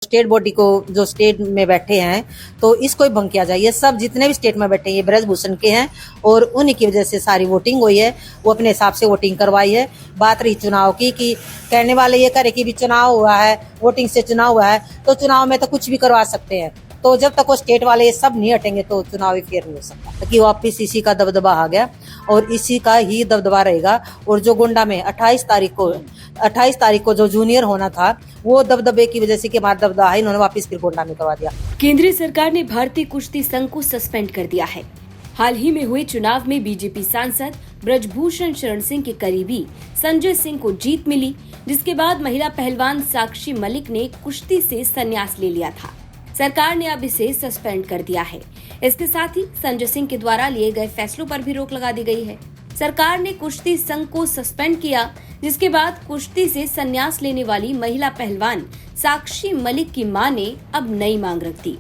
State body को जो state में बैठे हैं तो इसको ही भंग किया जाए। ये सब जितने भी स्टेट में बैठे हैं ये ब्रजभूषण के हैं और उन्हीं की वजह से सारी वोटिंग हुई है। वो अपने हिसाब से वोटिंग करवाई है। बात रही चुनाव की कि कहने वाले ये करे कि भी चुनाव हुआ है, वोटिंग से चुनाव हुआ है तो चुनाव में तो कुछ भी करवा सकते हैं। तो जब तक वो स्टेट वाले ये सब नहीं हटेंगे तो चुनाव ही फेयर नहीं हो सकता। क्योंकि वापिस इसी का दबदबा आ गया और इसी का ही दबदबा रहेगा। और जो गोंडा में 28 तारीख को जो जूनियर होना था वो दबदबे की वजह से कि हमारा दबदबा है, इन्होंने वापस फिर गोंडा में करवा दिया। केंद्रीय सरकार ने भारतीय कुश्ती संघ को सस्पेंड कर दिया है। हाल ही में हुए चुनाव में बीजेपी सांसद ब्रजभूषण शरण सिंह के करीबी संजय सिंह को जीत मिली, जिसके बाद महिला पहलवान साक्षी मलिक ने कुश्ती से संन्यास ले लिया था। सरकार ने अब इसे सस्पेंड कर दिया है। इसके साथ ही संजय सिंह के द्वारा लिए गए फैसलों पर भी रोक लगा दी गई है। सरकार ने कुश्ती संघ को सस्पेंड किया, जिसके बाद कुश्ती से संन्यास लेने वाली महिला पहलवान साक्षी मलिक की मां ने अब नई मांग रख दी।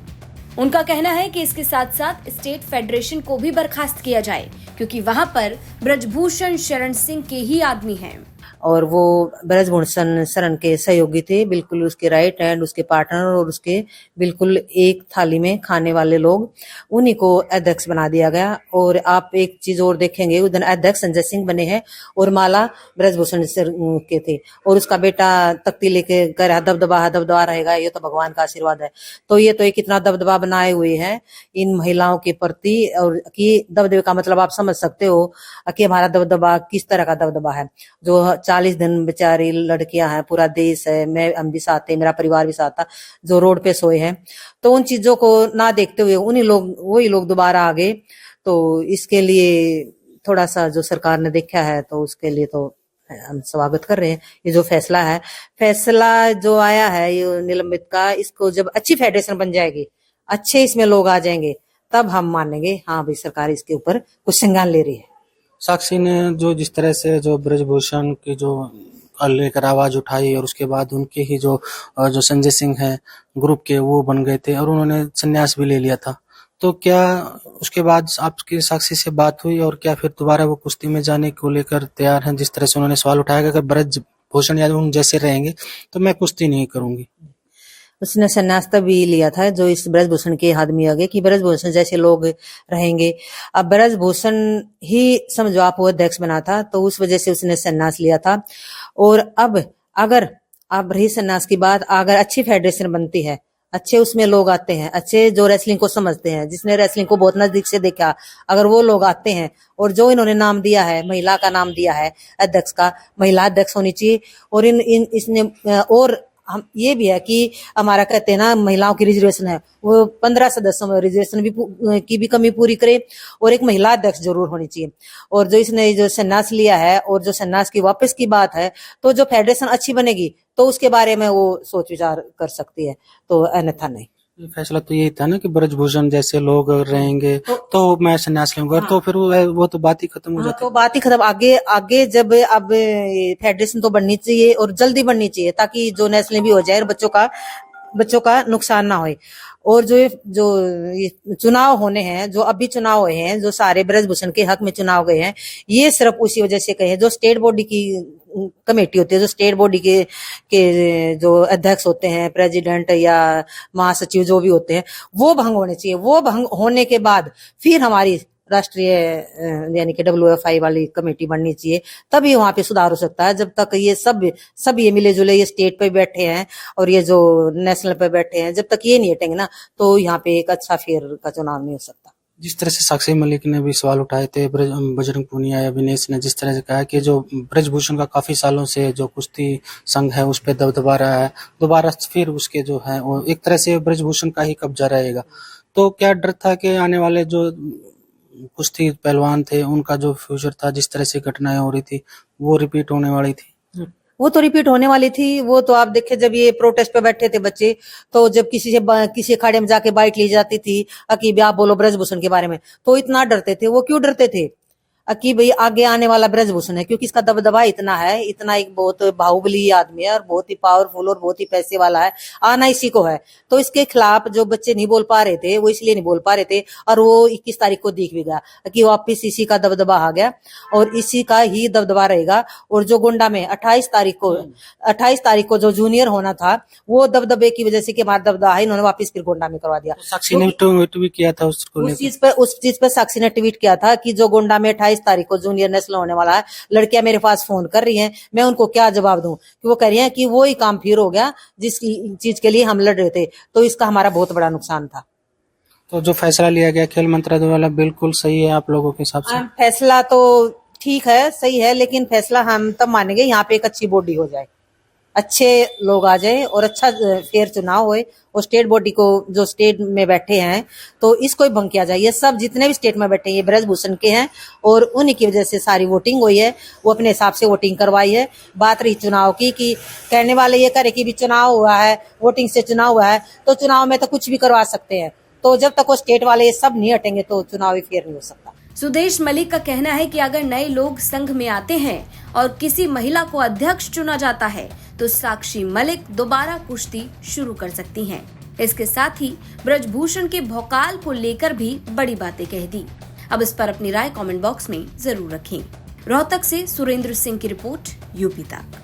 उनका कहना है कि इसके साथ साथ स्टेट फेडरेशन को भी बर्खास्त किया जाए, क्योंकि वहां पर ब्रजभूषण शरण सिंह के ही आदमी हैं। और वो ब्रजभूषण शरण के सहयोगी थे, बिल्कुल उसके राइट हैंड, उसके पार्टनर और उसके बिल्कुल एक थाली में खाने वाले लोग, उन्हीं को अध्यक्ष बना दिया गया। और आप एक चीज और देखेंगे, उस दिन अध्यक्ष संजय सिंह बने हैं और माला ब्रजभूषण के थे और उसका बेटा तख्ती लेके कर दबदबा रहेगा। ये तो भगवान का आशीर्वाद है। तो ये तो एक कितना दबदबा बनाए हुए हैं इन महिलाओं के प्रति। और कि दबदबे का मतलब आप समझ सकते हो कि हमारा दबदबा किस तरह का दबदबा है। जो 40 दिन बेचारी लड़कियां हैं, पूरा देश है, हम भी साथ हैं, मेरा परिवार भी साथ था, जो रोड पे सोए हैं। तो उन चीजों को ना देखते हुए वही लोग दोबारा आ गए। तो इसके लिए थोड़ा सा जो सरकार ने देखा है तो उसके लिए तो हम स्वागत कर रहे हैं। ये जो फैसला जो आया है ये निलंबित का, इसको जब अच्छी फेडरेशन बन जाएगी, अच्छे इसमें लोग आ जाएंगे, तब हम मानेंगे हाँ भाई सरकार इसके ऊपर कुछ संज्ञान ले रही है। साक्षी ने जो जिस तरह से जो ब्रजभूषण की जो लेकर आवाज उठाई और उसके बाद उनके ही जो संजय सिंह है ग्रुप के, वो बन गए थे और उन्होंने संन्यास भी ले लिया था। तो क्या उसके बाद आपकी साक्षी से बात हुई और क्या फिर दोबारा वो कुश्ती में जाने को लेकर तैयार हैं? जिस तरह से उन्होंने सवाल उठाया कि अगर ब्रजभूषण यादव जैसे रहेंगे तो मैं कुश्ती नहीं करूंगी। उसने संन्यास तभी लिया था जो इस ब्रजभूषण के आदमी आ गए कि ब्रजभूषण जैसे लोग रहेंगे। अब ब्रजभूषण ही समझो आप वो अध्यक्ष बना था तो उस वजह से उसने संन्यास लिया था। और अब रही संन्यास की बात, अगर अच्छी फेडरेशन बनती है, अच्छे उसमें लोग आते हैं, अच्छे जो रेसलिंग को समझते हैं, जिसने रेसलिंग को बहुत नजदीक से देखा, अगर वो लोग आते हैं और जो इन्होंने नाम दिया है, महिला का नाम दिया है अध्यक्ष का, महिला अध्यक्ष होनी चाहिए। और इसने और हम ये भी है कि हमारा कहते हैं ना महिलाओं की रिजर्वेशन है, वो 15 सदस्यों में रिजर्वेशन की भी कमी पूरी करे और एक महिला अध्यक्ष जरूर होनी चाहिए। और जो इसने जो संन्यास लिया है और जो संन्यास की वापस की बात है, तो जो फेडरेशन अच्छी बनेगी तो उसके बारे में वो सोच विचार कर सकती है, तो अन्यथा नहीं। फैसला तो यही था ना कि ब्रजभूषण जैसे लोग रहेंगे तो मैं संन्यास लूंगा। हाँ। तो फिर वो तो बात ही खत्म हो जाती। तो बात ही खत्म। आगे जब अब फेडरेशन तो बननी चाहिए और जल्दी बननी चाहिए ताकि जो नेशनल भी हो जाए, बच्चों का नुकसान ना होए। और जो ये चुनाव होने हैं, जो अभी चुनाव हुए हैं, जो सारे ब्रजभूषण के हक में चुनाव गए हैं, ये सिर्फ उसी वजह से कहे, जो स्टेट बॉडी की कमेटी होती है, जो स्टेट बॉडी के जो अध्यक्ष होते हैं, प्रेसिडेंट या महासचिव जो भी होते हैं, वो भंग होने चाहिए। वो भंग होने के बाद फिर हमारी राष्ट्रीय यानी कि WFI वाली कमेटी बननी चाहिए, तभी वहां पे सुधार हो सकता है। जब तक ये सब ये मिले जुले ये स्टेट पे बैठे हैं और ये जो नेशनल पे बैठे हैं, जब तक ये नहीं हटेंगे ना तो यहाँ पे एक अच्छा फेयर का चुनाव नहीं हो सकता। जिस तरह से साक्षी मलिक ने भी सवाल उठाए थे, बजरंग पूनिया या विनेश ने जिस तरह से कहा कि जो ब्रजभूषण का काफी सालों से जो कुश्ती संघ है उस पर दबदबा रहा है, दोबारा फिर उसके जो है वो एक तरह से ब्रजभूषण का ही कब्जा रहेगा। तो क्या डर था कि आने वाले जो कुश्ती पहलवान थे उनका जो फ्यूचर था, जिस तरह से घटनाएं हो रही थी, वो रिपीट होने वाली थी? वो तो रिपीट होने वाली थी। वो तो आप देखे जब ये प्रोटेस्ट पे बैठे थे बच्चे, तो जब किसी अखाड़े में जाके बाइट ली जाती थी कि आप बोलो ब्रजभूषण के बारे में, तो इतना डरते थे। वो क्यों डरते थे? कि भाई आगे आने वाला ब्रजभूषण है, क्योंकि इसका दबदबा इतना है, इतना एक बहुत बाहुबली आदमी है और बहुत ही पावरफुल और बहुत ही पैसे वाला है, आना इसी को है। तो इसके खिलाफ जो बच्चे नहीं बोल पा रहे थे वो इसलिए नहीं बोल पा रहे थे, और वो 21 तारीख को दिख भी गया कि वापिस इसी का दबदबा आ गया और इसी का ही दबदबा रहेगा। और जो गोंडा में 28 तारीख को जो जूनियर होना था, वो दबदबे की वजह से कि हमारा दबदबा है, इन्होंने वापस फिर गोंडा में करवा दिया। साक्षी ने ट्वीट भी किया था उसको, उस चीज पे साक्षी ने ट्वीट किया था कि जो गोंडा में 28 तारीख को जूनियर नेशनल होने वाला है, लड़कियां मेरे पास फोन कर रही हैं, मैं उनको क्या जवाब दूं कि वो कह रही हैं कि वो ही काम फिर हो गया जिस चीज के लिए हम लड़ रहे थे। तो इसका हमारा बहुत बड़ा नुकसान था। तो जो फैसला लिया गया खेल मंत्रालय वाला बिल्कुल सही है आप लोगों के हिसाब से? फैसला तो ठीक है, सही है, लेकिन फैसला हम तब मानेंगे यहाँ पे एक अच्छी बॉडी हो जाए, अच्छे लोग आ जाए और अच्छा फेयर चुनाव होए, और स्टेट बॉडी को जो स्टेट में बैठे हैं तो इसको ही भंग किया जाए। ये सब जितने भी स्टेट में बैठे हैं ये ब्रजभूषण के हैं और उन्हीं की वजह से सारी वोटिंग हुई है, वो अपने हिसाब से वोटिंग करवाई है। बात रही चुनाव की कि कहने वाले ये करे कि भी चुनाव हुआ है, वोटिंग से चुनाव हुआ है, तो चुनाव में तो कुछ भी करवा सकते हैं। तो जब तक वो स्टेट वाले ये सब नहीं हटेंगे तो चुनाव ही फेयर नहीं हो सकता। सुदेश मलिक का कहना है कि अगर नए लोग संघ में आते हैं और किसी महिला को अध्यक्ष चुना जाता है तो साक्षी मलिक दोबारा कुश्ती शुरू कर सकती हैं। इसके साथ ही ब्रजभूषण के भौकाल को लेकर भी बड़ी बातें कह दी। अब इस पर अपनी राय कमेंट बॉक्स में जरूर रखें। रोहतक से सुरेंद्र सिंह की रिपोर्ट, यूपी तक।